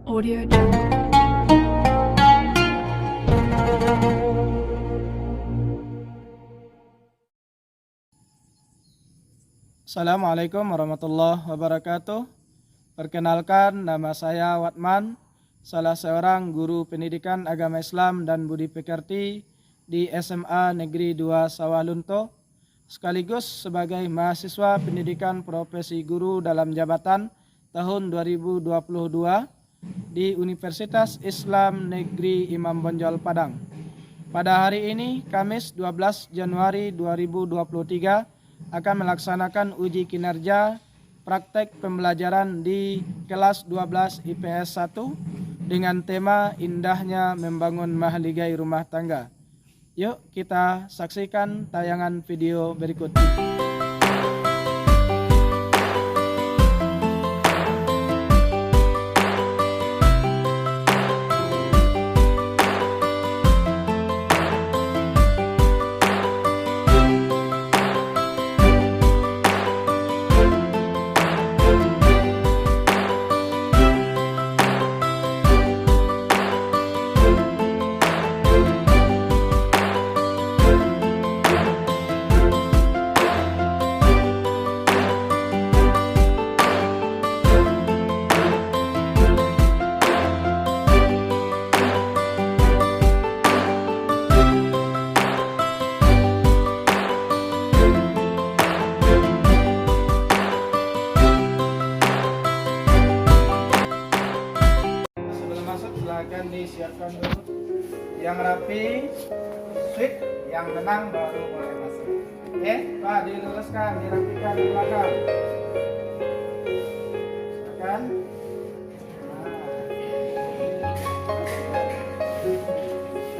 Audio Jungle. Assalamualaikum warahmatullahi wabarakatuh. Perkenalkan, nama saya Watman, salah seorang guru pendidikan agama Islam dan budi pekerti di SMA Negeri 2 Sawalunto, sekaligus sebagai mahasiswa pendidikan profesi guru dalam jabatan tahun 2022 di Universitas Islam Negeri Imam Bonjol Padang. Pada hari ini, Kamis 12 Januari 2023, akan melaksanakan uji kinerja praktek pembelajaran di kelas 12 IPS 1 dengan tema indahnya membangun mahligai rumah tangga. Yuk kita saksikan tayangan video berikut. Sebelum masuk silakan disiapkan dulu yang rapi, sweet, yang tenang baru boleh masuk. Oke, Pak, diluruskan, dirapikan di belakang. Silakan.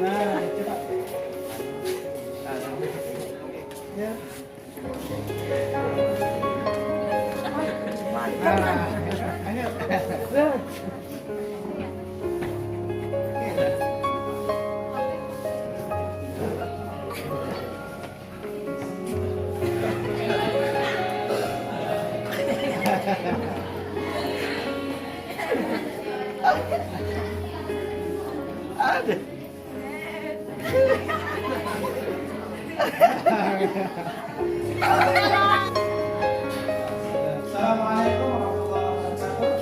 Nah, cepat. Ya. Ayo. Ada. Assalamualaikum warahmatullahi wabarakatuh.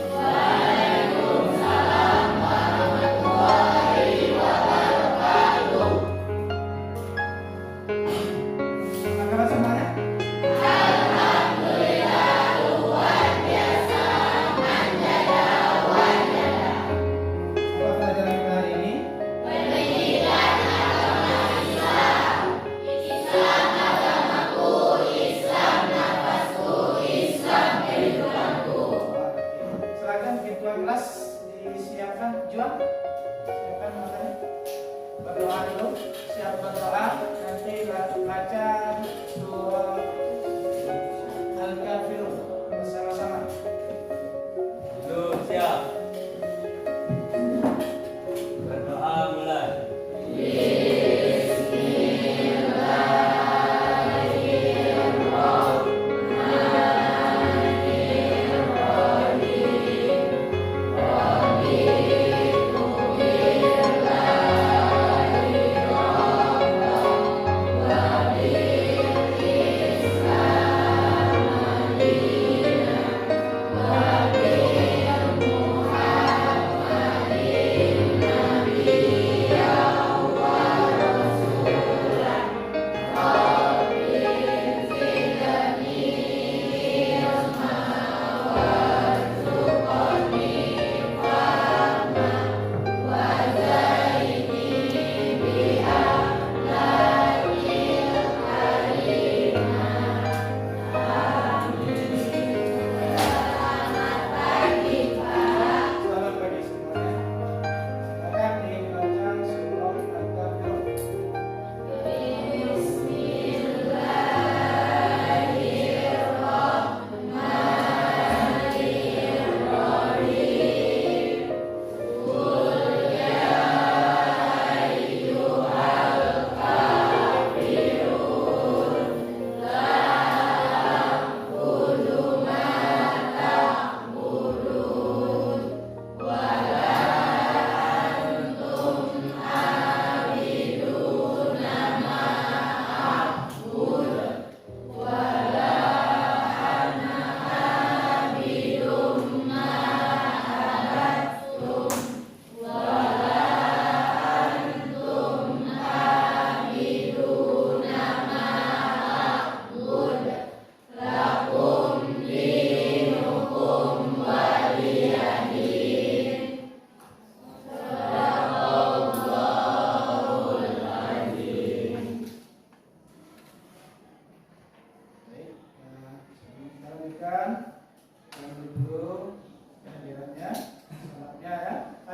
Bagaimana semuanya? Apa pelajaran kita hari ini? Silakan ketua kelas disiapkan, Juan. Siapkan matanya. Berdoa dulu, siap berdoa. Nanti baca surah Al-Kafirun bersama-sama. Siap. Berdoa mulai.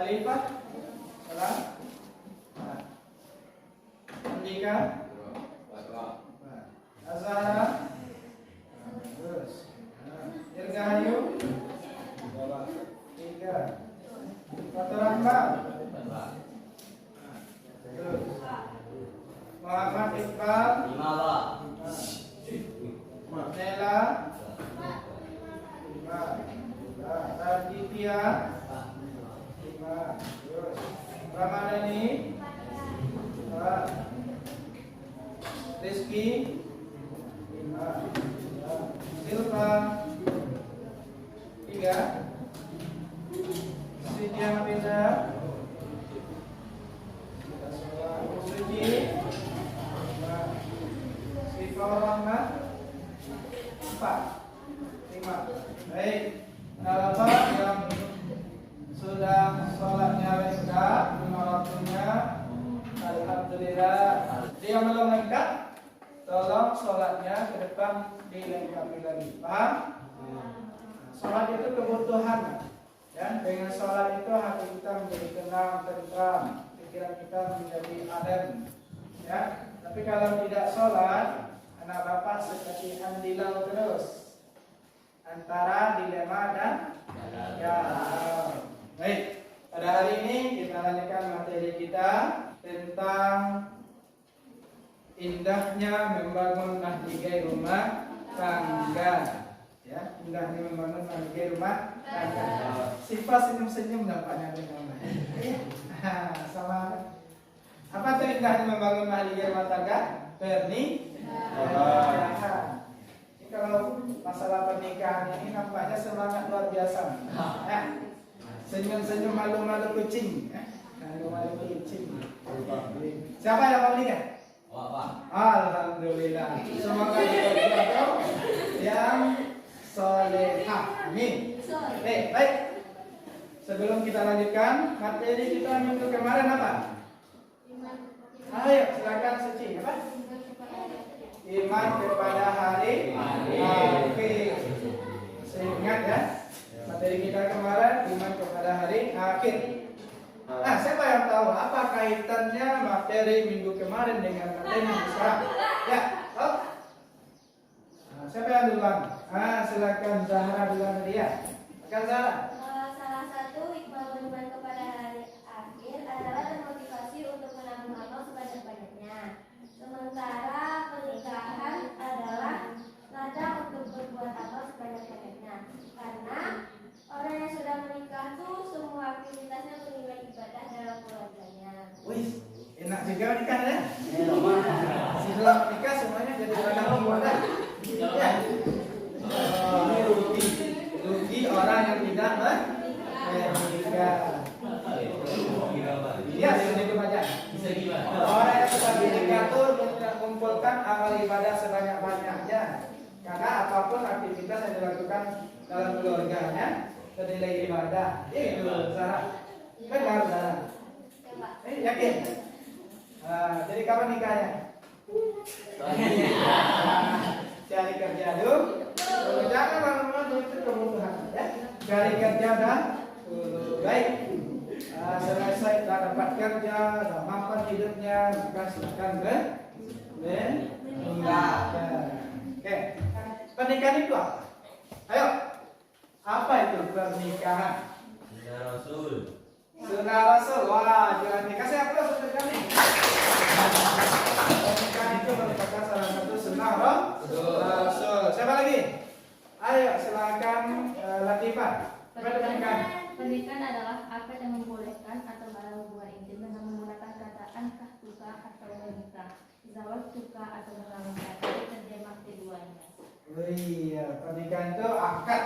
Latifah, salam. Andika, Azhara, terus. Irgahayu, 3. Fatur Rahman, terus. Muhammad Iqbal, 5 Nela, 5. Raditya, 5. Terus. Ramadhani, 4. Rizky, 5. Silva, 3. Siti Hafizah, Suci, 5. Sifah Rahmat, 4. 5. Baik, Bapak yang sudah sholatnya lengkap, 5 waktunya, alhamdulillah. Yang belum lengkap, tolong sholatnya ke depan dilengkapi lagi. Paham? Sholat itu kebutuhan. Ya, dengan sholat itu hati kita menjadi tenang, tentram, pikiran kita menjadi adem. Ya, tapi kalau tidak sholat, anak bapak seperti andilau terus antara dilema dan ya. Baik, pada hari ini kita lanjutkan materi kita tentang indahnya membangun mahligai rumah tangga. Ya, indahnya membangun mahligai rumah tangga. Sifat senyum-senyum nampaknya dengan sama. Apa tuh indahnya membangun mahligai rumah tangga? Berni. Ini kalau masalah pernikahan ini nampaknya semangat luar biasa. Senyum-senyum malu-malu kucing. Malu-malu kucing. Siapa yang mau nikah? Alhamdulillah. Semoga jodoh yang solehah. Amin. Baik. Sebelum kita lanjutkan materi kita minggu kemarin apa? Ayo silakan Suci. Apa? Iman kepada hari akhir. Seingat ya. Materi kita kemarin iman kepada hari akhir. Nah, siapa yang tahu apa kaitannya materi minggu kemarin dengan materi minggu sekarang? Ya, tahu? Nah, siapa yang duluan? Silakan Zahra duluan dia. Silakan Zahra. Salah satu hikmah beriman kepada hari akhir adalah termotivasi untuk menabung amal sebanyak-banyaknya. Sementara pernikahan adalah ladang untuk berbuat amal sebanyak-banyaknya. Karena orang yang sudah menikah tuh semua aktivitasnya bernilai ibadah dalam keluarganya. Wih, enak juga nikah ya? Setelah menikah semuanya jadi ladang ibadah. Ya. Rugi orang yang tidak menikah. Iya, itu aja. Orang yang sudah menikah tuh tidak mengumpulkan amal ibadah sebanyak-banyaknya. Karena apapun aktivitas yang dilakukan dalam keluarganya bernilai ibadah. Itu Zahra. Benar Zahra. Yakin? Jadi kapan nikahnya? Cari kerja dulu. Jangan lama-lama itu kebutuhan. Ya. Cari kerja dah. Baik. Selesai dah dapat kerja, dah mapan hidupnya, maka silakan meninggalkan. Oke. Pernikahan itu apa? Ayo. Apa itu pernikahan? Sunnah Rasul. Wah, jangan nikah siapa sunnah nih? Pernikahan itu merupakan salah satu sunnah Rasul. Siapa lagi? Ayo silakan Latifah. Pernikahan adalah akad yang membolehkan atau barang hubungan intim dengan menggunakan kata ankah tuka atau menikah, zawaj tuka atau mengawinkan. Terjemah keduanya. Iya, pernikahan itu akad.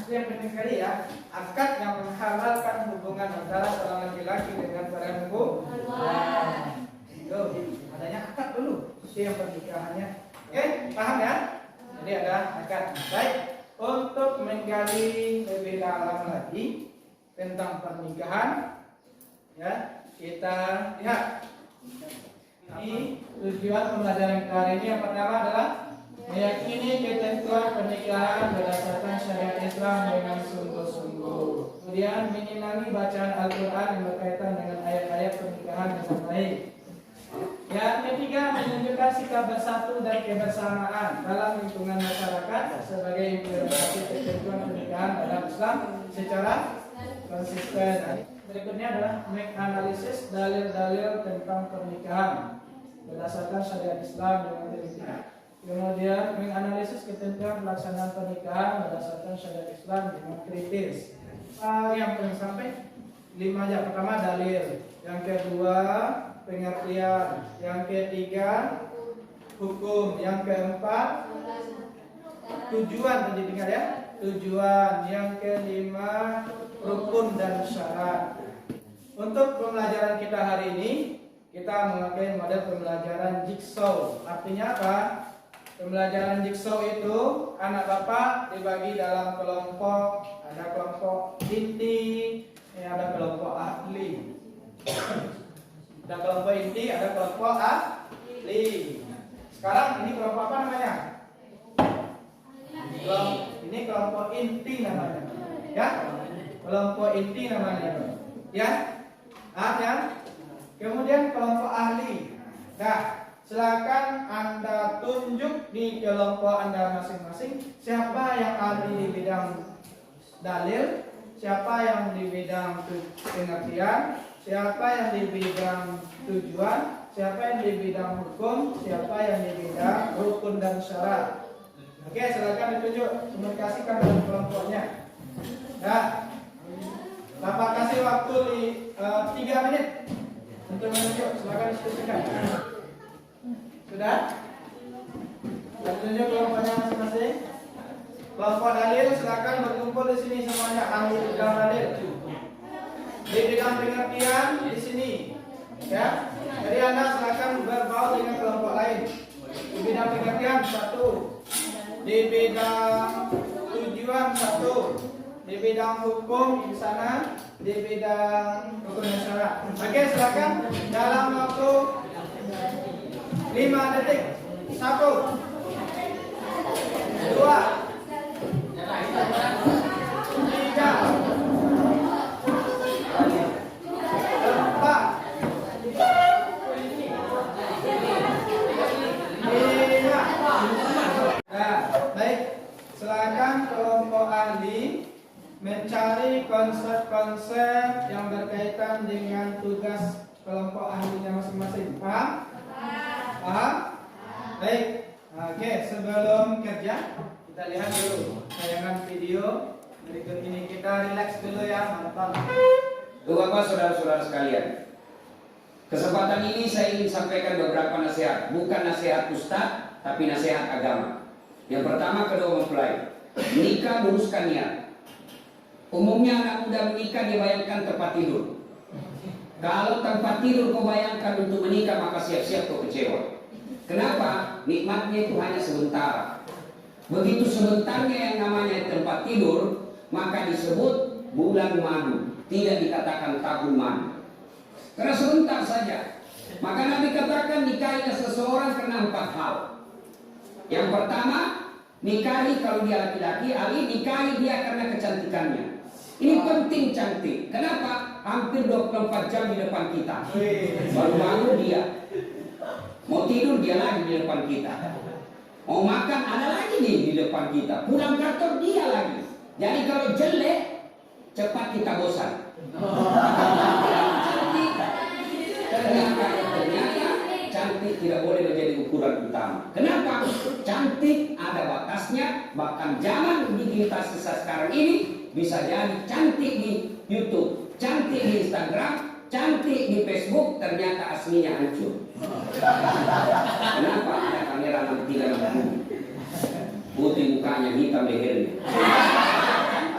Itu yang penting sekali ya. Akad yang menghalalkan hubungan antara seorang laki-laki dengan perempuan. Itu adanya akad dulu. Itu yang pernikahannya. Oke, paham ya? Jadi ada akad. Baik. Untuk menggali lebih dalam lagi tentang pernikahan, ya kita lihat. Ini tujuan pembelajaran kita hari ini yang pertama adalah meyakini ketentuan pernikahan berdasarkan syariat Islam dengan sungguh-sungguh. Kemudian mengimbangi bacaan Al-Quran yang berkaitan dengan ayat-ayat pernikahan dengan baik. Yang ketiga, menunjukkan sikap bersatu dan kebersamaan dalam lingkungan masyarakat sebagai implementasi ketentuan pernikahan dalam Islam secara konsisten. Berikutnya adalah menganalisis dalil-dalil tentang pernikahan berdasarkan syariat Islam dengan teliti. Kemudian menganalisis ketentuan pelaksanaan pernikahan berdasarkan syariat Islam dengan kritis. Yang paling sampai 5 aja. Pertama dalil, yang kedua pengertian, yang ketiga hukum, yang keempat tujuan pendidikan ya, tujuan, yang kelima rukun dan syarat. Untuk pembelajaran kita hari ini kita memakai model pembelajaran jigsaw. Artinya apa? Pembelajaran jigsaw itu anak bapak dibagi dalam kelompok, ada kelompok inti, ada kelompok ahli. Ada kelompok inti, ada kelompok ahli. Sekarang ini kelompok apa namanya? Ini kelompok inti namanya. Ya? Kelompok inti namanya. Ya? Ya? Kemudian kelompok ahli. Nah, silakan Anda tunjuk di kelompok Anda masing-masing siapa yang ahli di bidang dalil, siapa yang di bidang pengertian, siapa yang di bidang tujuan, siapa yang di bidang hukum, siapa yang di bidang rukun dan syarat. Oke, silakan ditunjuk, komunikasikan dengan kelompoknya. Nah, Bapak kasih waktu di 3 menit untuk menunjuk. Silakan diskusikan. Sudah? Dan tunjuk kelompoknya masing-masing. Kelompok dalil silakan berkumpul di sini semuanya, ahli bidang dalil. Di bidang pengertian di sini, ya. Jadi Anda silakan berbaur dengan kelompok lain. Di bidang pengertian 1, di bidang tujuan 1, di bidang hukum di sana, di bidang rukun dan syarat. Oke, silakan dalam waktu 5 detik. 1, 2, 3, 4, 5. Nah, baik. Silakan kelompok ahli mencari konsep-konsep yang berkaitan dengan tugas kelompok ahlinya masing-masing. Paham? Paham? Baik. Oke, sebelum kerja kita lihat dulu tayangan video berikut ini. Kita relax dulu ya, nonton. Bapak, saudara-saudara sekalian, kesempatan ini saya ingin sampaikan beberapa nasihat, bukan nasihat ustaz, tapi nasihat agama. Yang pertama, kedua mempelai, nikah luruskan niat. Umumnya anak muda menikah dibayangkan tempat tidur. Kalau tempat tidur kau bayangkan untuk menikah, maka siap-siap kau kecewa. Kenapa? Nikmatnya itu hanya sementara. Begitu sebentarnya yang namanya tempat tidur, maka disebut bulan madu, tidak dikatakan tahun madu. Karena sebentar saja. Maka Nabi katakan nikahilah seseorang karena 4 hal. Yang pertama, nikahi kalau dia laki-laki, nikahi dia karena kecantikannya. Ini penting cantik. Kenapa? Hampir 24 jam di depan kita. Baru bangun dia, mau tidur dia lagi di depan kita, mau makan ada lagi nih di depan kita, pulang kantor dia lagi. Jadi kalau jelek cepat kita bosan. Ternyata cantik tidak boleh menjadi ukuran utama. Kenapa? Cantik ada batasnya. Bahkan zaman digitalisasi sekarang ini bisa jadi cantik di YouTube, cantik di Instagram, cantik di Facebook, ternyata aslinya hancur. Kenapa? Ada kamera 6360, putih mukanya, hitam lehernya.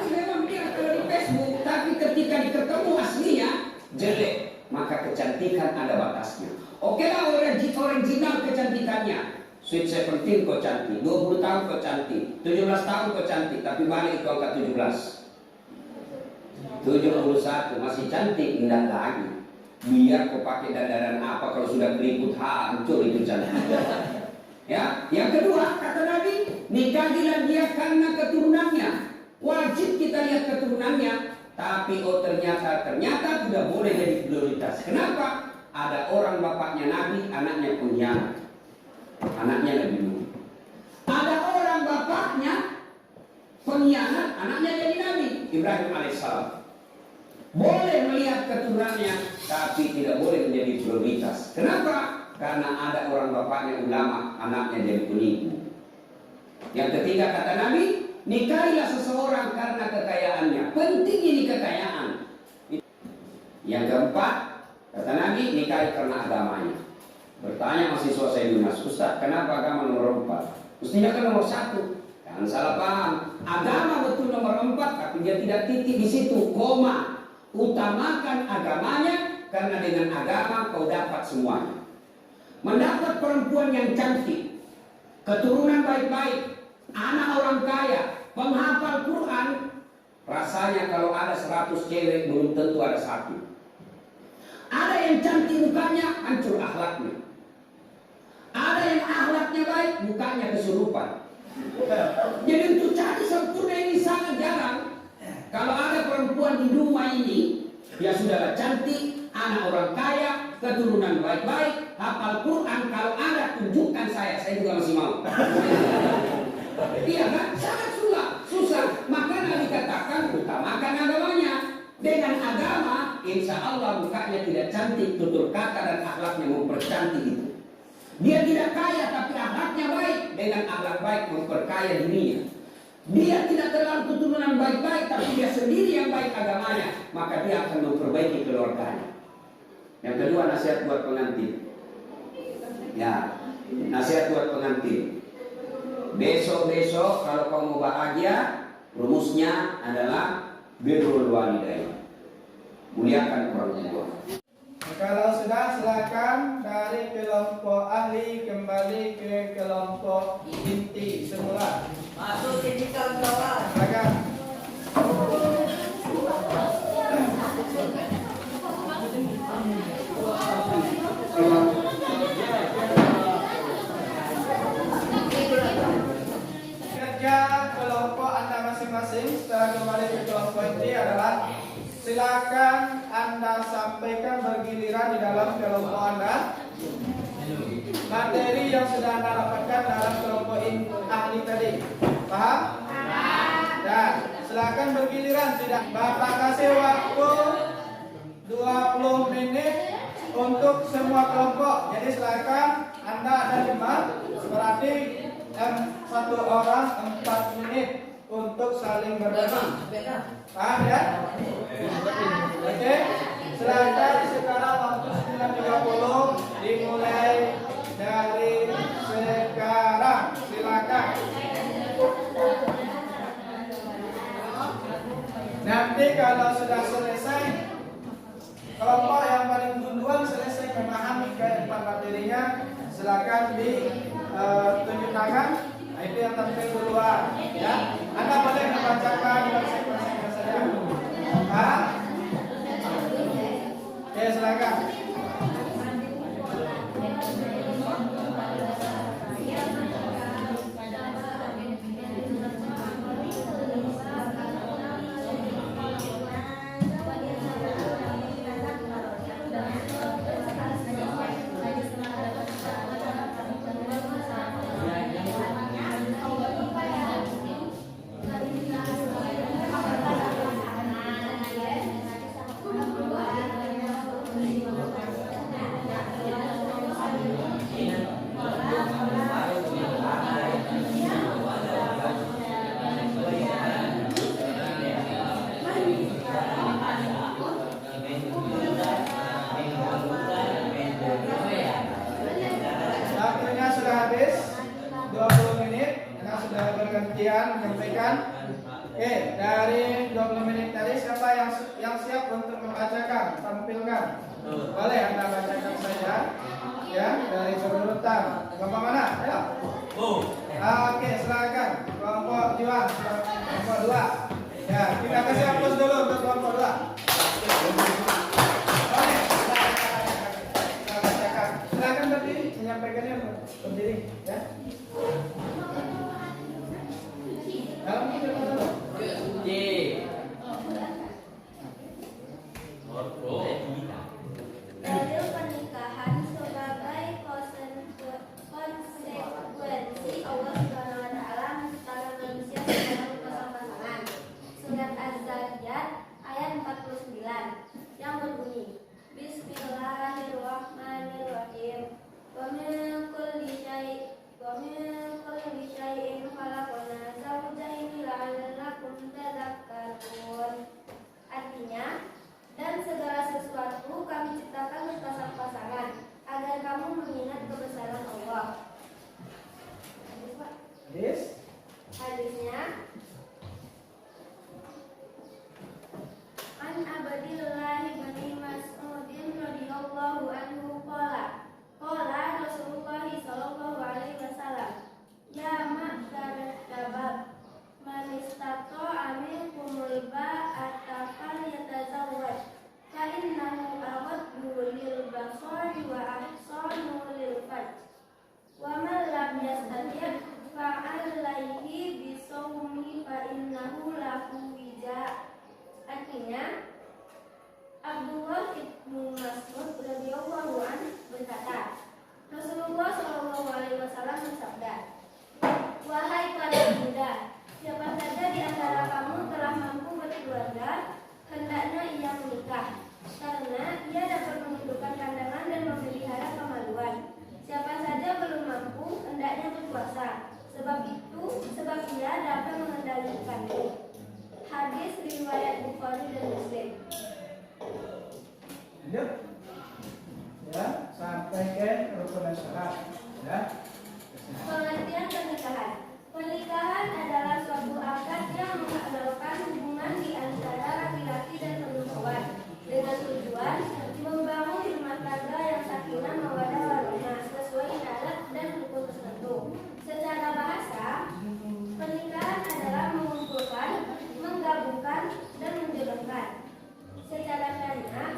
Memang dia kalau di Facebook, tapi ketika diketemu aslinya jelek. Maka kecantikan ada batasnya. Oke lah, original kecantikannya. Sweet 17 kok cantik, 20 tahun kok cantik, 17 tahun kok cantik, tapi balik ke angka 17. 71 masih cantik, enggak lagi. Biar kau pakai dandanan apa, kalau sudah berikut hancur itu cantik. Ya, yang kedua kata Nabi, nikahilah dia karena keturunannya. Wajib kita lihat keturunannya. tapi ternyata tidak boleh jadi prioritas. Kenapa? Ada orang bapaknya nabi, anaknya pengkhianat, anaknya lebih dulu. Ada orang bapaknya pengkhianat, anaknya jadi nabi, Ibrahim alaihissalam. Boleh melihat keturunannya, tapi tidak boleh menjadi prioritas. Kenapa? Karena ada orang bapaknya ulama, anaknya jadi penipu. Yang ketiga kata Nabi, nikahilah seseorang karena kekayaannya. Penting ini kekayaan. Yang keempat, kata Nabi, nikahi karena agamanya. Bertanya mahasiswa saya Yunas, Ustaz, kenapa agama nomor 4? Mestinya kan nomor 1. Jangan salah paham. Agama betul nomor 4, tapi dia tidak titik di situ, koma. Utamakan agamanya, karena dengan agama kau dapat semuanya. Mendapat perempuan yang cantik, keturunan baik-baik, anak orang kaya, penghafal Quran, rasanya kalau ada 100 cewek belum tentu ada 1. Ada yang cantik mukanya, hancur akhlaknya. Ada yang akhlaknya baik, mukanya kesurupan. Jadi untuk cari sempurna ini sangat jarang. Kalau ada perempuan di rumah ini, dia sudahlah cantik, anak orang kaya, keturunan baik-baik, hafal Quran. Kalau ada, tunjukkan saya juga masih mau. Iya kan? Sangat susah. Makanya dikatakan utamakan agamanya. Dengan agama, insya Allah mukanya tidak cantik, tutur kata dan akhlaknya mempercantik itu. Dia tidak kaya tapi akhlaknya baik. Dengan akhlak baik memperkaya dirinya. Dia tidak terlalu keturunan baik-baik, tapi dia sendiri yang baik agamanya, maka dia akan memperbaiki keluarganya. Yang kedua, nasihat buat pengantin. Ya, nasihat buat pengantin. Besok kalau kamu mau bahagia, rumusnya adalah birrul walidain. Muliakan orang tua. Kalau sudah, silakan dari kelompok ahli kembali ke kelompok inti semula. Masuk ini kawan-kawan. Silakan. Kerja kelompok Anda masing-masing setelah kembali ke kelompok inti adalah silakan Anda sampaikan bergiliran di dalam kelompok Anda materi yang sudah Anda dapatkan dalam kelompok ahli tadi. Paham? Dan silakan bergiliran. Tidak, Bapak kasih waktu 20 menit untuk semua kelompok. Jadi silakan Anda ada 5, berarti satu orang 4 menit untuk saling berbagi. Paham ya? Oke, silakan sekarang waktu 9.30 dimulai dari sekarang. Silakan. Nanti kalau sudah selesai, kelompok yang paling duluan selesai memahami keempat materinya, silakan ditunjuk tangan. Nah, itu yang tampil duluan, ya. Anda boleh membacakan konsekuensinya saja. Oke, silakan. Waktunya sudah habis 20 menit. Anda sudah bergantian menyampaikan. Oke, dari 20 menit tadi siapa yang siap untuk membacakan, tampilkan? Boleh Anda bacakan saja. Ya, dari berurutan. Kelompok mana? Ayo. Oke, silakan. Kelompok Juan, kelompok 2. Ya, kita kasih hapus dulu untuk kelompok 2. Boleh. Kita bacakan. Silakan berdiri, menyampaikannya berdiri, ya. Dalam kita dulu. lanjut ya sampai ke rukun syarat ya. Pengertian pernikahan. Pernikahan adalah suatu akad yang menghalalkan hubungan di antara laki-laki dan perempuan dengan tujuan membangun rumah tangga yang sakinah mawaddah warahmah sesuai syarat dan rukun tertentu. Secara bahasa, pernikahan adalah mengumpulkan, menggabungkan, dan menjodohkan. Secara syariat,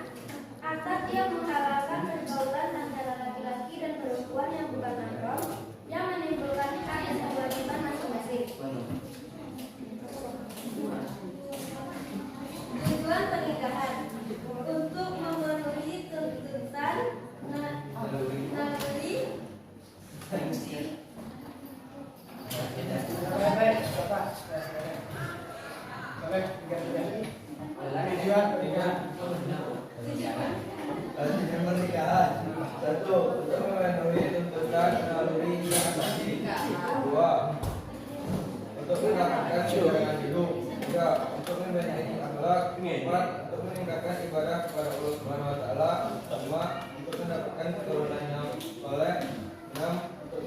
akad yang menghalalkan pergaulan antara laki-laki dan perempuan yang bukan mahram yang menimbulkan hak dan kewajiban masing-masing. Tujuan pernikahan untuk memenuhi tuntutan naluri Baik, Bapak. Baik, tujuan pernikahan. Tujuan pernikahan. Satu, untuk memenuhi tuntutan naluri yang tadi. Dua, untuk melakukan kegiatan hidup. Tiga, untuk memperbaiki akhlak. Empat, untuk meningkatkan ibadah kepada Allah Subhanahu Wa Taala. Lima, untuk mendapatkan keturunan yang soleh. Enam, untuk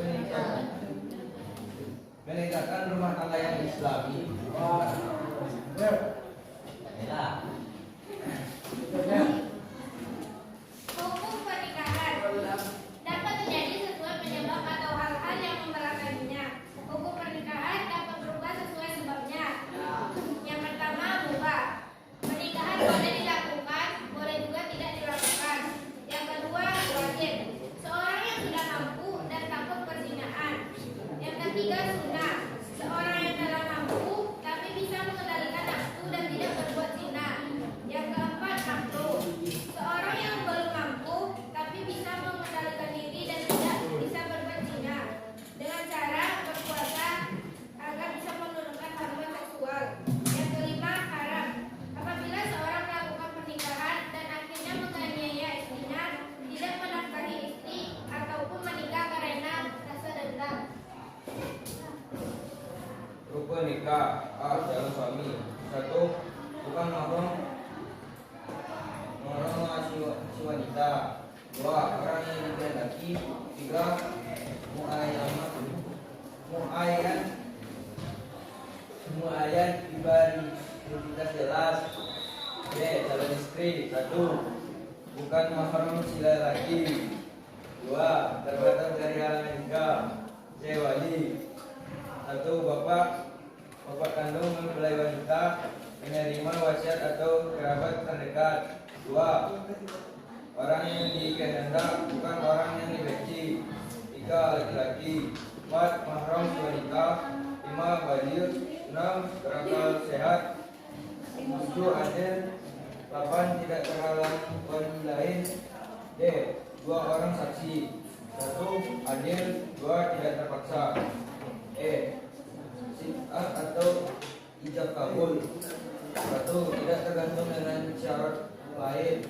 meningkatkan rumah tangga yang islami. Hukum pernikahan dapat terjadi sesuai penyebab atau hal-hal yang memberatkannya. Hukum pernikahan dapat berubah sesuai sebabnya. Yang pertama, mubah. Pernikahan boleh dilakukan, boleh juga tidak dilakukan. Yang kedua, wajib. Seorang yang sudah mampu dan takut perzinahan. Yang ketiga, sunnah. Seorang yang telah mampu tapi bisa mengendalikan nafsu dan tidak berbuat zina. Yang keempat, makruh. Seorang yang belum mampu tapi bisa mengendalikan diri dan tidak bisa berbuat zina dengan cara berpuasa agar bisa menurunkan hormon seksual. Yang kelima, haram. Apabila seorang melakukan pernikahan dan akhirnya menganiaya istrinya, tidak menafkahi istri ataupun menikah karena rasa dendam. Rukun nikah. A. Calon suami. Satu, bukan mahram si wanita. Dua, orang yang dikehendaki. Tiga, muayyan diberi identitas jelas. B. Calon istri. Satu, bukan mahram si laki. Dua, terbatas dari halangan nikah. C. Wali. Satu, bapak kandung mempelai wanita menerima wasiat atau kerabat terdekat. Dua, orang yang dikehendak bukan orang yang dibenci. Tiga, laki-laki. Empat, mahram si wanita. Lima, baligh. Enam, berakal sehat. Tujuh, adil. 8, tidak terhalang wali lain. D. 2 orang saksi. 1, adil. 2, tidak terpaksa. E. Sifat atau ijab kabul. 1, tidak tergantung dengan syarat lain.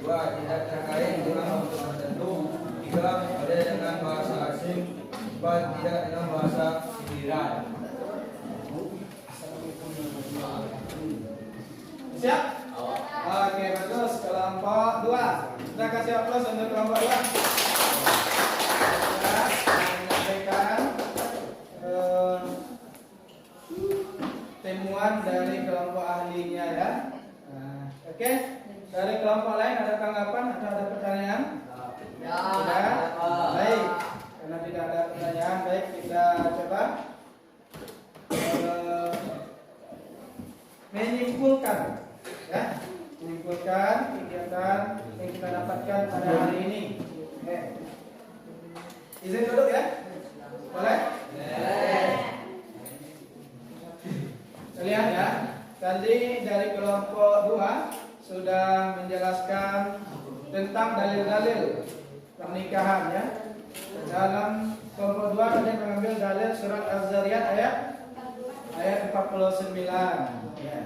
2, tidak terkait dengan waktu tertentu. 3, ada dengan bahasa asing. 4, tidak dengan bahasa sindiran. Siap? Oke, bagus. Kelompok 2. Kita kasih aplaus untuk kelompok 2. Menyampaikan temuan dari kelompok ahlinya ya. Oke. Dari kelompok lain ada tanggapan atau ada pertanyaan? Tidak. Baik. Karena tidak ada pertanyaan, baik kita coba menyimpulkan ya, menyimpulkan kegiatan yang kita dapatkan pada hari ini. Oke. Izin duduk ya, boleh? Lihat ya, tadi dari kelompok 2 sudah menjelaskan tentang dalil-dalil pernikahan ya. Dalam kelompok 2 tadi mengambil dalil surat Az-Zariyat ayat 49 ya.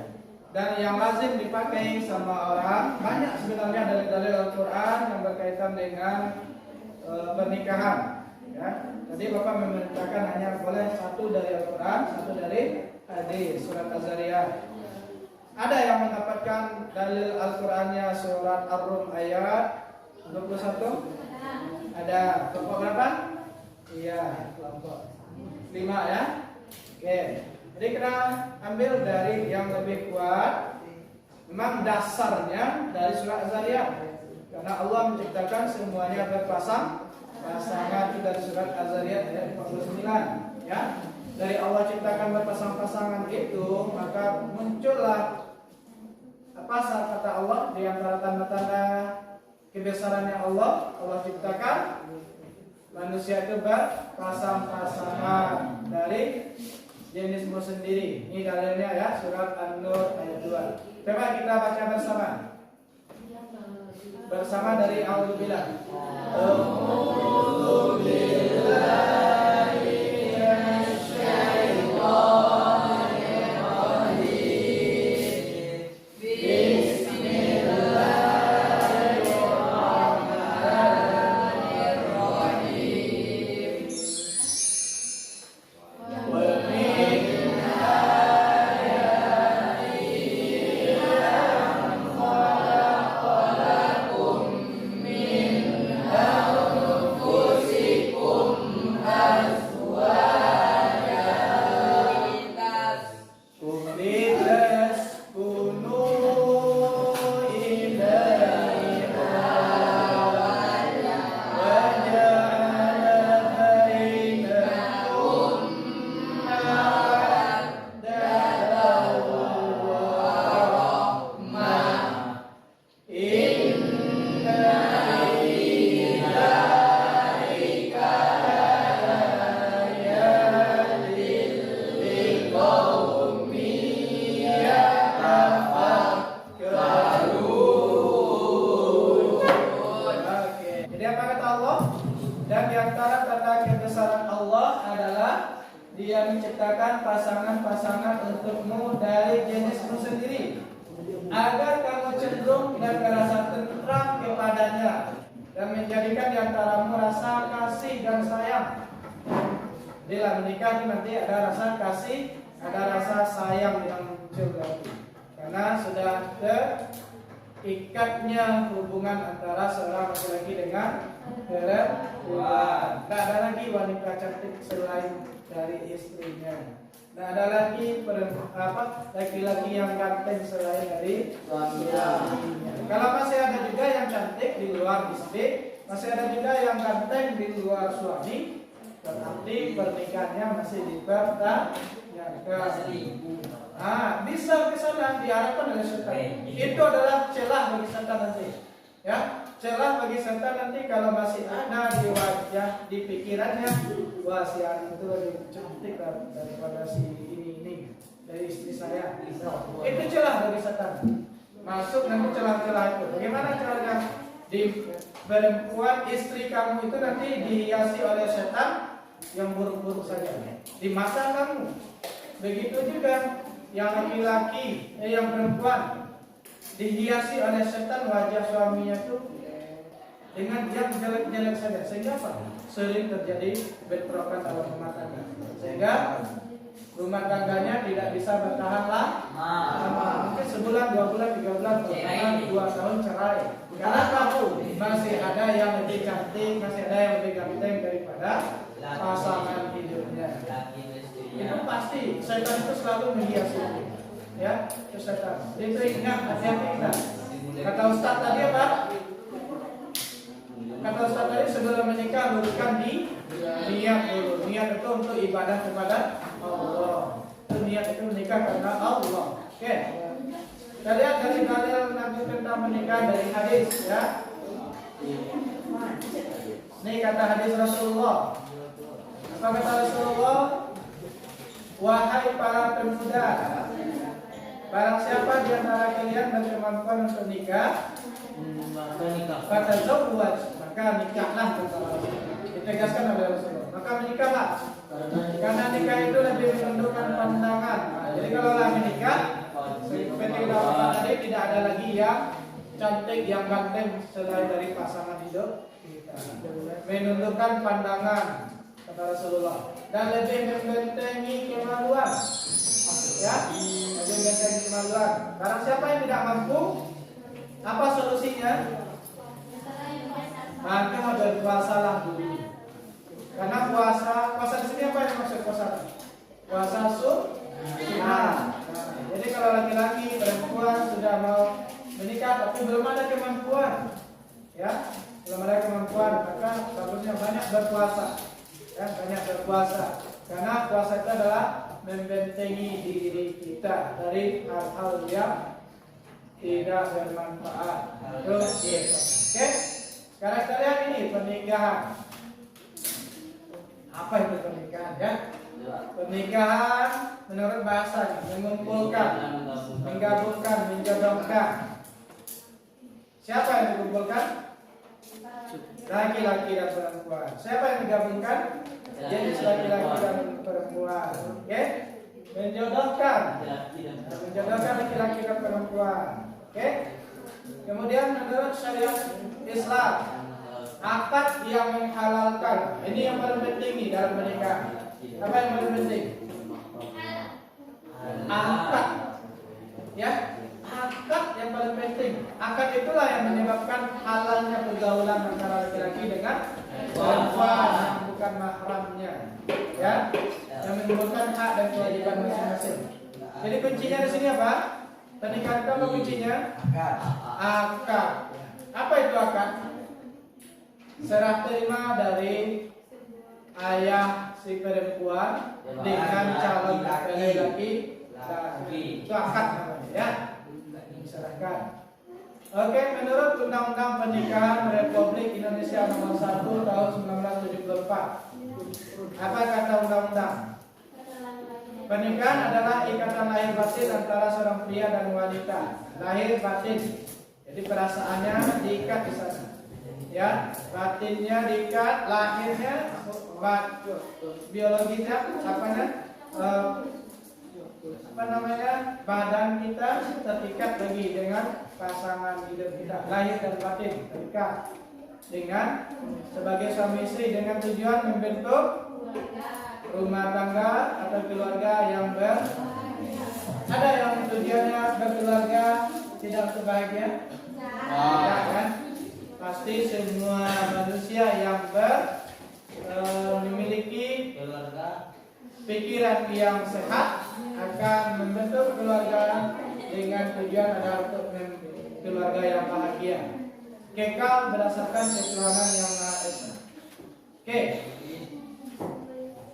Dan yang lazim dipakai sama orang banyak sebenarnya dalil-dalil Al-Quran yang berkaitan dengan pernikahan ya. Tadi Bapak memerintahkan hanya boleh satu dari Al-Quran, satu dari hadis surat Az-Zariyat. Ada yang mendapatkan dalil Al-Qur'annya surat Ar-Rum ayat 21? Ada. Kelompok berapa? Iya, kelompok 5 ya. Oke. Jadi kita ambil dari yang lebih kuat. Memang dasarnya dari surat Az-Zariyat. Karena Allah menciptakan semuanya berpasang-pasangan, itu dari surat Az-Zariyat ayat 49 ya. Dari Allah ciptakan berpasang-pasangan itu, maka muncullah apa saat kata Allah di antara tanda-tanda kebesarannya Allah ciptakan manusia itu berpasang-pasangan dari jenismu sendiri. Ini dalilnya ya, surat An-Nur ayat 2. Coba kita baca bersama. Bersama dari A'udzubillah. Dia menciptakan pasangan-pasangan untukmu dari jenismu sendiri, agar kamu cenderung dan merasa tentram kepadanya, dan menjadikan di antaramu rasa kasih dan sayang. Bila menikah nanti ada rasa kasih, ada rasa sayang yang muncul lagi, karena sudah terikatnya hubungan antara seorang laki-laki dengan perempuan. Tak ada lagi wanita cantik selain dari istrinya. Nah, ada lagi laki-laki yang ganteng selain dari suaminya. Kalau masih ada juga yang cantik di luar istri, masih ada juga yang ganteng di luar suami, berarti pernikahannya masih dipertanyakan. Ah, bisa ke sana diharapkan oleh setan. Itu adalah celah bagi setan nanti. Ya, celah bagi setan nanti kalau masih ada di wajah, di pikirannya, wah si anak itu lebih cantik daripada si ini dari istri saya. Itu celah bagi setan. Masuk nanti celah-celah itu. Bagaimana caranya? Di perempuan istri kamu itu nanti dihiasi oleh setan yang buruk-buruk saja di mata kamu. Begitu juga yang laki-laki, yang perempuan dihiasi oleh setan wajah suaminya itu dengan yang jelek-jelek saja, sehingga apa? Sering terjadi bentrokan dalam rumah tangga, sehingga rumah tangganya tidak bisa bertahan lama. Mungkin sebulan, 2 bulan, 3 bulan, bahkan 2 tahun cerai. Karena kamu masih ada yang lebih cantik, masih ada yang lebih ganteng daripada pasangan hidupnya. Itu pasti setan itu selalu menghiasi, ya, itu setan. Itu ingat, hati-hati kita. Kata Ustaz tadi apa? Kata Ustaz tadi sebelum menikah luruskan di niat dulu. Niat itu untuk ibadah kepada Allah. Itu niat itu menikah karena Allah. Oke. Kita lihat dari dalil Nabi tentang menikah dari hadis, ya. Ini kata hadis Rasulullah. Apa kata Rasulullah? Wahai para pemuda, barang siapa di antara kalian berkemampuan untuk nikah, kata zawwaj, maka nikahlah. Ditegaskan oleh Rasulullah. Maka menikahlah. Karena nikah itu lebih menundukkan pandangan. Jadi kalau lah menikah, seperti tadi tidak ada lagi yang cantik, yang ganteng selain dari pasangan hidup kita. Menundukkan pandangan, kata Rasulullah, dan lebih membentengi kemaluan. ya, lebih membentengi kemaluan. Barang siapa yang tidak mampu, apa solusinya? Maka berpuasalah dulu. Karena puasa di sini apa yang maksud puasa? Puasa sunnah. Jadi kalau laki-laki perempuan sudah mau menikah tapi belum ada kemampuan, ya, belum ada kemampuan, maka bagusnya banyak berpuasa, ya, banyak berpuasa. Karena puasa itu adalah membentengi diri kita dari hal-hal yang tidak bermanfaat. Terus, oke. Sekarang kita lihat ini pernikahan. Apa itu pernikahan, ya? Pernikahan menurut bahasa mengumpulkan, menggabungkan, menjodohkan. Siapa yang dikumpulkan? Laki-laki dan perempuan. Siapa yang digabungkan? Jenis laki-laki dan perempuan. Oke? Menjodohkan. Menjodohkan laki-laki dan perempuan. Oke? Kemudian menurut syariat Islam, akad yang menghalalkan. Ini yang paling penting dalam pernikahan. Apa yang paling penting? Akad, ya, akad yang paling penting. Akad itulah yang menyebabkan halalnya pergaulan antara laki-laki dengan perempuan yang bukan mahramnya, ya, yang menimbulkan hak dan kewajiban masing-masing. Jadi kuncinya di sini apa? Pernikahan itu apa kuncinya? Akad. Apa itu akad? Serah terima dari ayah si perempuan dengan calon laki-laki. Itu akad namanya, ya. Diserahkan. Oke, menurut Undang-Undang Pernikahan Republik Indonesia Nomor 1 Tahun 1974. Apa kata undang-undang? Pernikahan adalah ikatan lahir batin antara seorang pria dan wanita. Lahir batin. Jadi perasaannya diikat di sana. Ya, batinnya diikat, lahirnya biologinya apa namanya, badan kita terikat lagi dengan pasangan hidup kita, lahir dan batin terikat dengan sebagai suami istri dengan tujuan membentuk rumah tangga atau keluarga yang ada yang tujuannya berkeluarga tidak untuk bahagia, tidak kan? Pasti semua manusia yang memiliki pikiran yang sehat akan membentuk keluarga dengan tujuan adalah untuk keluarga yang bahagia, kekal berdasarkan ketuhanan yang Maha Esa. Oke,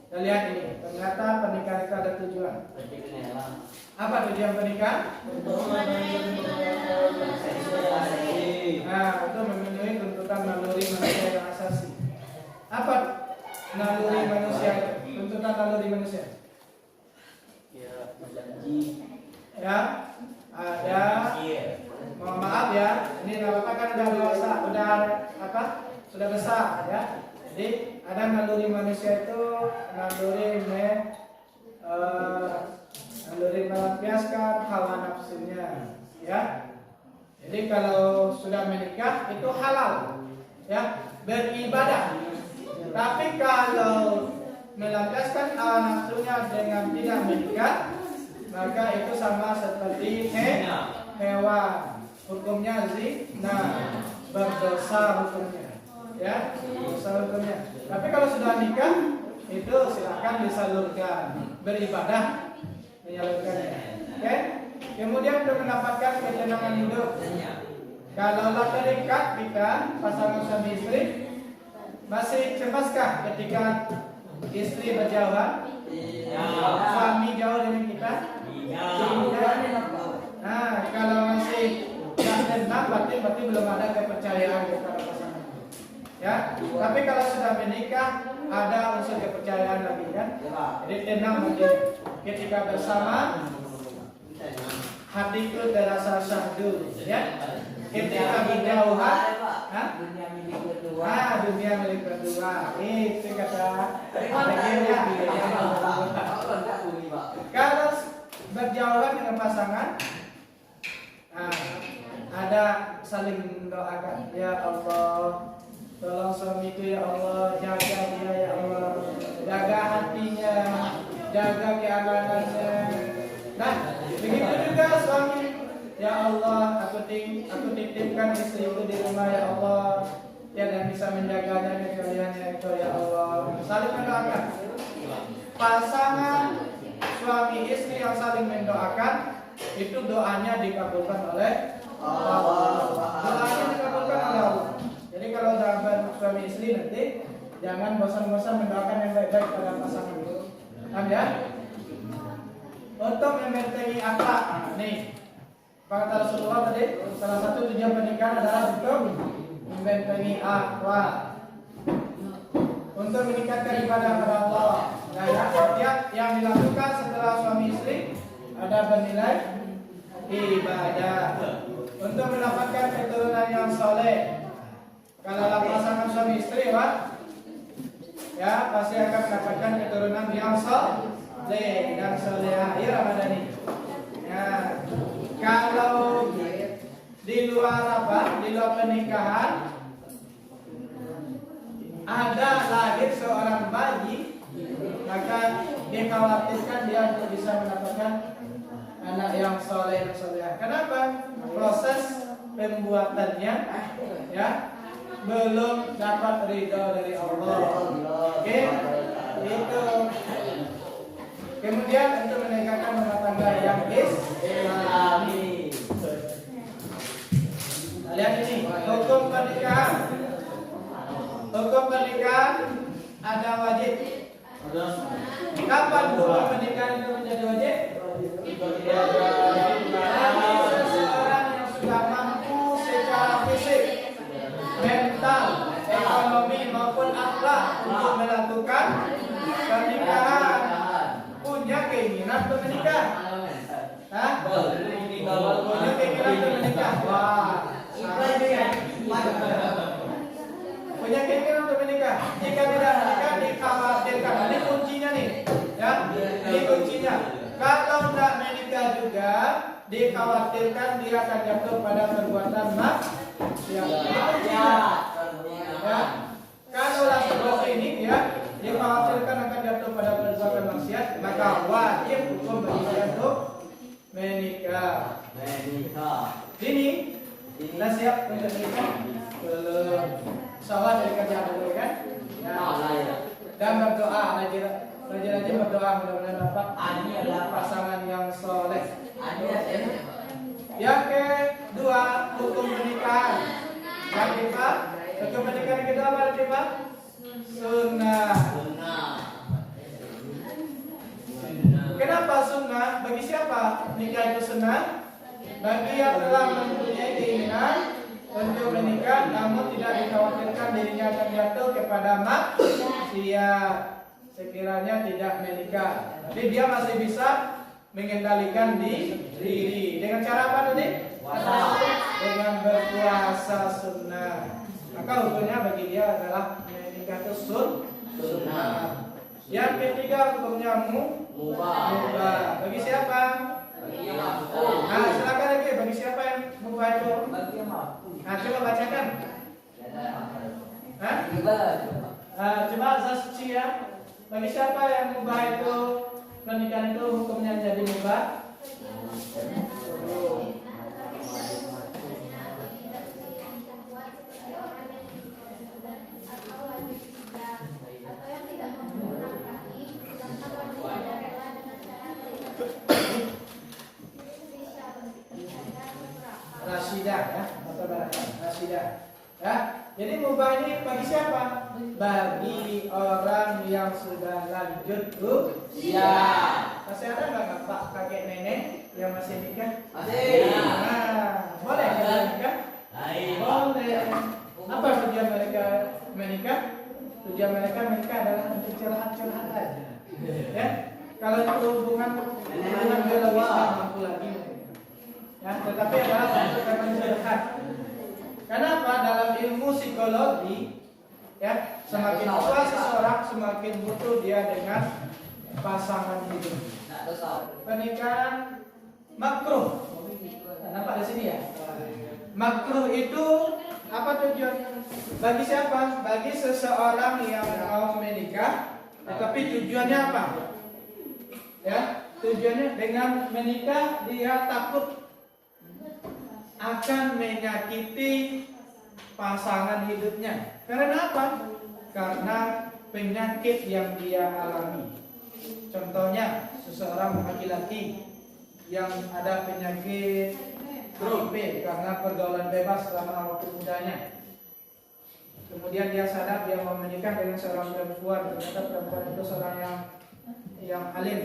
kita lihat ini. Ternyata pernikahan itu ada tujuan. Apa tujuan pernikahan? Nah, untuk memenuhi tuntutan naluri manusia yang asasi. Apa naluri manusia itu? Tuntutan naluri manusia. Ya, ada. Mohon maaf ya, ini Bapak kan udah dewasa, sudah besar ya. Jadi ada naluri manusia itu naluri melampiaskan hawa nafsunya, ya. Jadi kalau sudah menikah itu halal, ya, beribadah. Tapi kalau melampiaskan hawa nafsunya dengan tidak menikah, maka itu sama seperti hewan. Hukumnya zina, berdosa hukumnya, ya, berdosa hukumnya. Tapi kalau sudah nikah, itu silakan disalurkan, beribadah, menyalurkannya. Oke? Kemudian untuk mendapatkan ketenangan hidup, kalau terikat kita pasangan suami istri, masih cemaskah ketika istri berjauhan, suami jauh dari kita? Nah, kalau masih tidak tenang, berarti belum ada kepercayaan kepada pasangan. Ya, tapi kalau sudah menikah ada unsur kepercayaan lagi, kan? Jadi tenang mungkin ketika bersama, hatiku terasa syahdu, ya. Ketika berjauhan, dunia milik berdua. Itu kata bagiannya. Kalau berjauhan dengan pasangan, ada saling mendoakan, ya Allah, tolong suamiku ya Allah, jaga dia ya Allah, jaga hatinya, jaga keamanannya, Nah, begitu juga suami. Ya Allah, aku titipkan istriku di rumah ya Allah. Tiada bisa menjaganya kecualiannya itu ya Allah. Saling mendoakan. Pasangan suami istri yang saling mendoakan itu doanya dikabulkan oleh Allah. Doanya dikabulkan oleh Allah. Jadi kalau sahabat suami istri nanti jangan bosan-bosan mendoakan yang baik-baik pada pasangan itu. Paham ya? Untuk membentengi akhlak. Nah, nih. Kata Rasulullah tadi, salah satu tujuan pernikahan adalah untuk membentengi akhlak, untuk meningkatkan ibadah kepada Allah. Nah, ya, setiap yang dilakukan setelah suami istri ada bernilai ibadah. Untuk mendapatkan keturunan yang soleh, kalau pasangan suami istri, Pak, ya pasti akan mendapatkan keturunan yang soleh dan solehah. Ya, Ramadhani. Ya. Kalau di luar pernikahan ada lahir seorang bayi, maka dikhawatirkan dia bisa mendapatkan anak yang soleh dan solehah. Kenapa? Proses pembuatannya ya belum dapat ridho dari Allah. Oke, itu. Kemudian untuk menegakkan rumah tangga yang Islami. Lihat ini hukum pernikahan. Hukum pernikahan ada wajib. Kapan hukum pernikahan itu menjadi wajib? Bagi seseorang yang sudah mampu secara fisik, mental, ekonomi maupun akhlak untuk melakukan pernikahan, punya keinginan untuk menikah. Hah? Punya keinginan untuk menikah. Wah, punya keinginan untuk menikah. Jika tidak menikah dikhawatirkan. Ini kuncinya nih, ya. Ini kuncinya. Kalau tidak menikah juga dikhawatirkan dia akan jatuh pada perbuatan maksiat. Ya. Kalau seperti ini, ya, dikhawatirkan akan jatuh pada perbuatan maksiat, maka wajib hukum bagi dia untuk menikah. Ini kita siap untuk menikah? Belum. Sholat dari kerja dulu kan? Ya. Dan berdoa, rajin-rajin berdoa mudah-mudahan dapat pasangan yang soleh. Yang kedua, hukum pernikahan. Yang kedua, hukum pernikahan yang kedua apa Pak? Sunnah. Kenapa sunnah? Bagi siapa nikah itu sunnah? Bagi yang telah mempunyai keinginan untuk menikah namun tidak dikhawatirkan dirinya akan jatuh kepada maksiat, sekiranya tidak menikah, tapi dia masih bisa mengendalikan diri dengan cara apa tadi? Dengan berpuasa sunnah. Maka hukumnya bagi dia adalah menikah itu sunnah. Yang ketiga hukumnya mubah. Bagi siapa? Nah, silakan lagi. Bagi siapa yang mubah itu? Nah, coba bacakan. Hah? Coba Zasci ya. Bagi siapa yang mubah itu pernikahan itu hukumnya jadi mubah? Rasyidah ya, atau Rasyidah. Ya, jadi mubah ini bagi siapa? Bagi orang yang sudah lanjut usia. Masih ada nggak pak kakek nenek yang masih nikah? Masih. Nah, boleh kita nikah? Boleh. Apa tujuan mereka menikah? Tujuan mereka menikah adalah untuk curhat-curhat aja. Ya, kalau itu hubungan biologis mampu lagi. Ya, tetapi adalah untuk curhat. Kenapa? Dalam ilmu psikologi, ya, semakin tua seseorang semakin butuh dia dengan pasangan hidup. Pernikahan makruh. Nampak di sini ya. Makruh itu apa tujuannya? Bagi siapa? Bagi seseorang yang mau menikah, tetapi tujuannya apa? Ya, Tujuannya dengan menikah dia takut akan menyakiti pasangan hidupnya. Karena apa? Karena penyakit yang dia alami. Contohnya seseorang laki-laki yang ada penyakit HIV karena pergaulan bebas selama waktu mudanya. Kemudian dia sadar dia mau menikah dengan seorang perempuan. Ternyata perempuan itu seorang yang alim,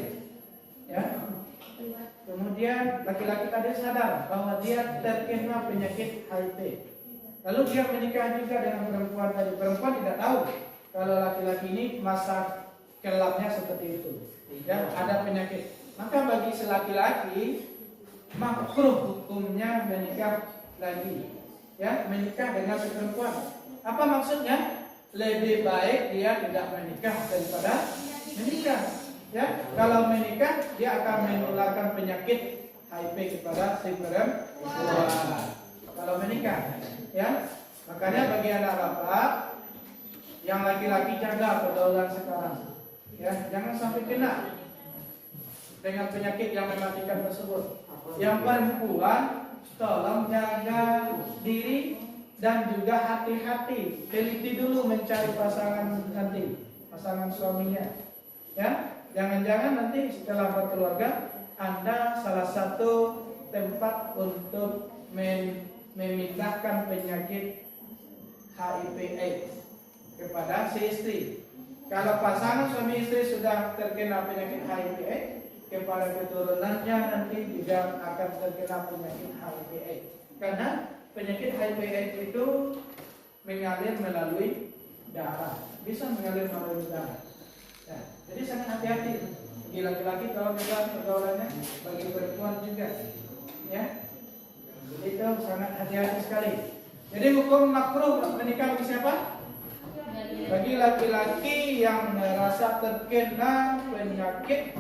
ya. Kemudian laki-laki tadi sadar bahwa dia terkena penyakit HIV. Lalu dia menikah juga dengan perempuan tadi. Perempuan tidak tahu kalau laki-laki ini masa kelamnya seperti itu, ya, ada penyakit. Maka bagi si laki-laki makruh hukumnya menikah lagi, ya, menikah dengan si perempuan. Apa maksudnya? Lebih baik dia tidak menikah daripada menikah. Ya, kalau menikah dia akan menularkan penyakit HIV kepada si perempuan. Kalau menikah, ya. Makanya bagi anak bapak yang laki-laki jaga pergaulan sekarang, ya, jangan sampai kena dengan penyakit yang mematikan tersebut. Yang perempuan tolong jaga diri dan juga hati-hati, teliti dulu mencari pasangan nanti, pasangan suaminya, ya. Jangan-jangan nanti setelah berkeluarga Anda salah satu tempat untuk memindahkan penyakit HIV/AIDS kepada si istri. Kalau pasangan suami istri sudah terkena penyakit HIV/AIDS, kepada keturunannya nanti juga akan terkena penyakit HIV/AIDS. Karena penyakit HIV/AIDS itu mengalir melalui darah, bisa mengalir melalui darah. Ya, jadi sangat hati-hati. Bagi laki-laki kalau juga pergaulannya, bagi perempuan juga, ya, itu sangat hati-hati sekali. Jadi hukum makruh menikah bagi siapa? Bagi laki-laki yang merasa terkena penyakit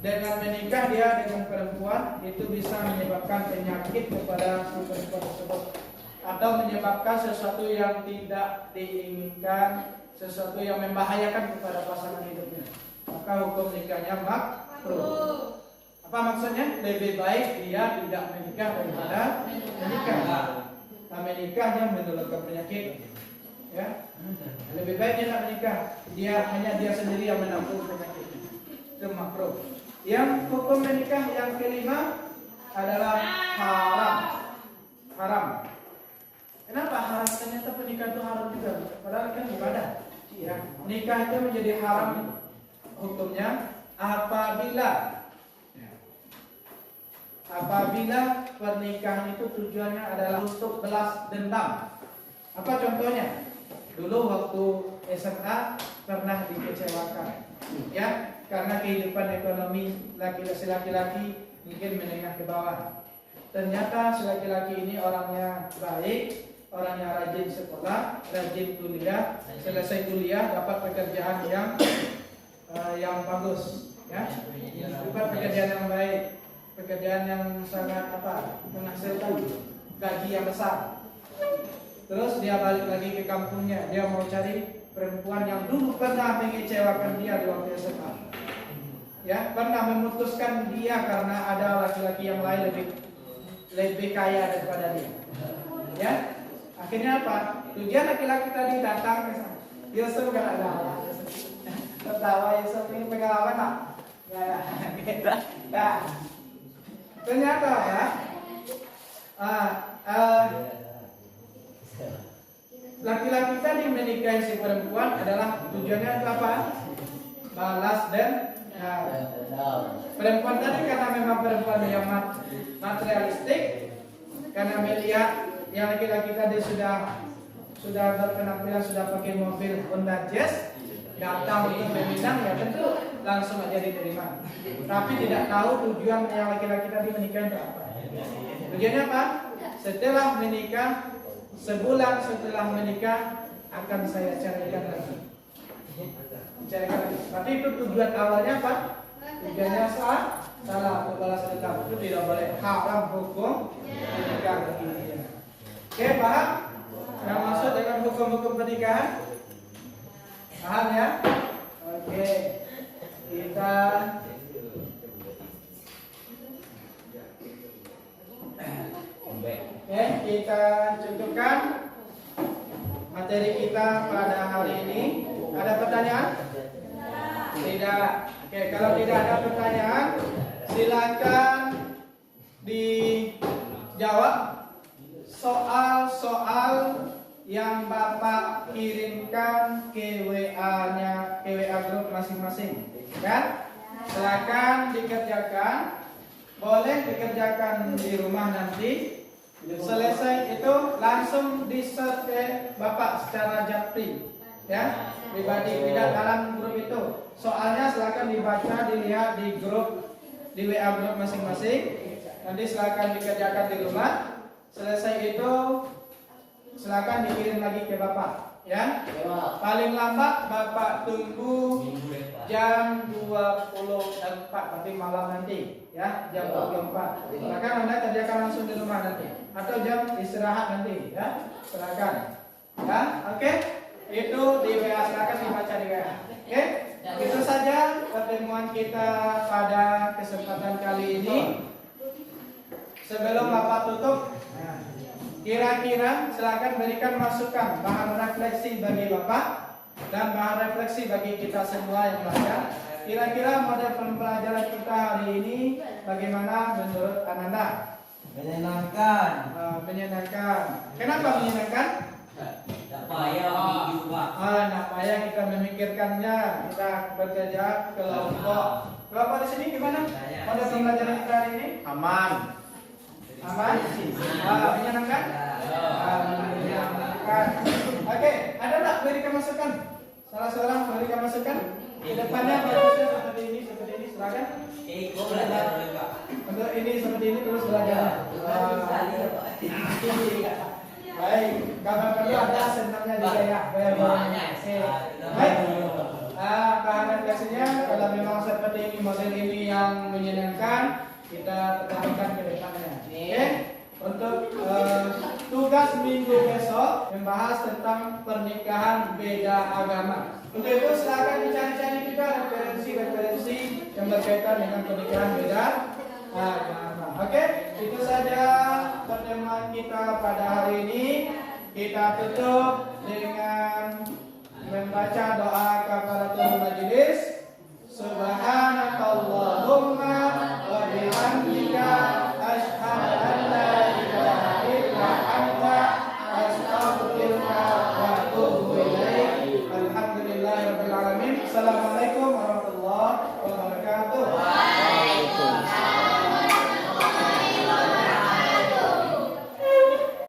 dengan menikah dia dengan perempuan, itu bisa menyebabkan penyakit kepada si perempuan tersebut atau menyebabkan sesuatu yang tidak diinginkan, sesuatu yang membahayakan kepada pasangan hidupnya. Maka hukum nikahnya makruh. Apa maksudnya? Lebih baik dia tidak menikah daripada menikah. Nah, menikah dia menularkan penyakit, ya. Lebih baik dia tidak menikah. Hanya dia sendiri yang menanggung penyakit. Itu makruh. Yang hukum menikah yang kelima adalah haram. Haram. Kenapa haram? Ternyata pernikahan itu haram juga. Padahal kan ibadah. Ya, nikah itu menjadi haram hukumnya apabila pernikahan itu tujuannya adalah untuk balas dendam. Apa contohnya? Dulu waktu SMA pernah dikecewakan, ya, karena kehidupan ekonomi laki-laki mungkin menengah ke bawah. Ternyata si laki-laki ini orangnya baik, orangnya rajin sekolah, rajin kuliah, selesai kuliah dapat pekerjaan yang bagus, ya, dapat pekerjaan yang baik, pekerjaan yang sangat menghasilkan gaji yang besar. Terus dia balik lagi ke kampungnya, dia mau cari perempuan yang dulu pernah mengecewakan dia di waktu SMA, ya, pernah memutuskan dia karena ada laki-laki yang lain lebih kaya daripada dia, ya. Akhirnya apa? Tujuan laki-laki tadi datang ke sana. Yusuf kan ada. Tertawa Yusuf ini pengalaman tak? Ya. Ternyata ya, laki-laki tadi menikahi si perempuan adalah tujuannya apa? Balas dan perempuan tadi karena memang perempuan yang materialistik, karena melihat yang laki-laki tadi sudah berpenampilan, sudah pakai mobil Honda Jazz, datang untuk meminang, ya tentu langsung aja diterima. Tapi tidak tahu tujuan yang laki-laki tadi menikah itu apa. Tujuannya apa? Setelah menikah, sebulan setelah menikah akan saya carikan lagi. Carikan lagi. Tapi itu tujuan awalnya apa? Tujuannya salah, balas dendam. Itu tidak boleh, haram hukum menikah begini. Oke, paham? Yang maksud dengan hukum-hukum pernikahan? Paham ya? Oke, kita Oke, kita cukupkan materi kita pada hari ini. Ada pertanyaan? Tidak. Oke, kalau tidak ada pertanyaan, silakan dijawab soal-soal yang Bapak kirimkan ke WA-nya, ke WA grup masing-masing. Kan? Silakan dikerjakan. Boleh dikerjakan di rumah nanti. Selesai itu langsung di-share ke Bapak secara japri, ya, pribadi, tidak dalam grup itu. Soalnya silakan dibaca, dilihat di grup, di WA grup masing-masing. Nanti silakan dikerjakan di rumah. Selesai itu silakan dikirim lagi ke Bapak, ya. Paling lambat Bapak tunggu jam 24, tapi malam nanti, ya, jam 24. Silakan Anda kerjakan langsung di rumah nanti, atau jam istirahat nanti, ya. Silakan, ya. Oke, itu di WA, silakan dibaca di WA. Oke, itu saja pertemuan kita pada kesempatan kali ini. Sebelum Bapak tutup, kira-kira silakan berikan masukan, bahan refleksi bagi Bapak dan bahan refleksi bagi kita semua yang belajar. Kira-kira model pembelajaran kita hari ini bagaimana menurut Ananda? Menyenangkan. Menyenangkan. Kenapa menyenangkan? Tak payah minggu Pak. Nah, payah kita memikirkannya, kita bekerja kelompok. Bapak di sini gimana? Model pembelajaran kita hari ini? Aman. Aman? Menyenangkan? Menyenangkan. Oke, ada nggak berikan masukan? Salah seorang berikan masukan. Kedepannya bagusnya seperti ini, silakan. Kau belajar dulu Pak. Untuk ini seperti ini terus belajar. Baik, kalau perlu ada senamnya juga ya. Baik. Bahan refleksinya kalau memang seperti ini, model ini yang menyenangkan, kita tetapkan ke depannya. Oke. Untuk tugas minggu besok membahas tentang pernikahan beda agama. Untuk itu silakan dicari-cari juga referensi yang berkaitan dengan pernikahan beda agama. Oke, itu saja pertemuan kita pada hari ini. Kita tutup dengan membaca doa kafaratul majelis. Subhan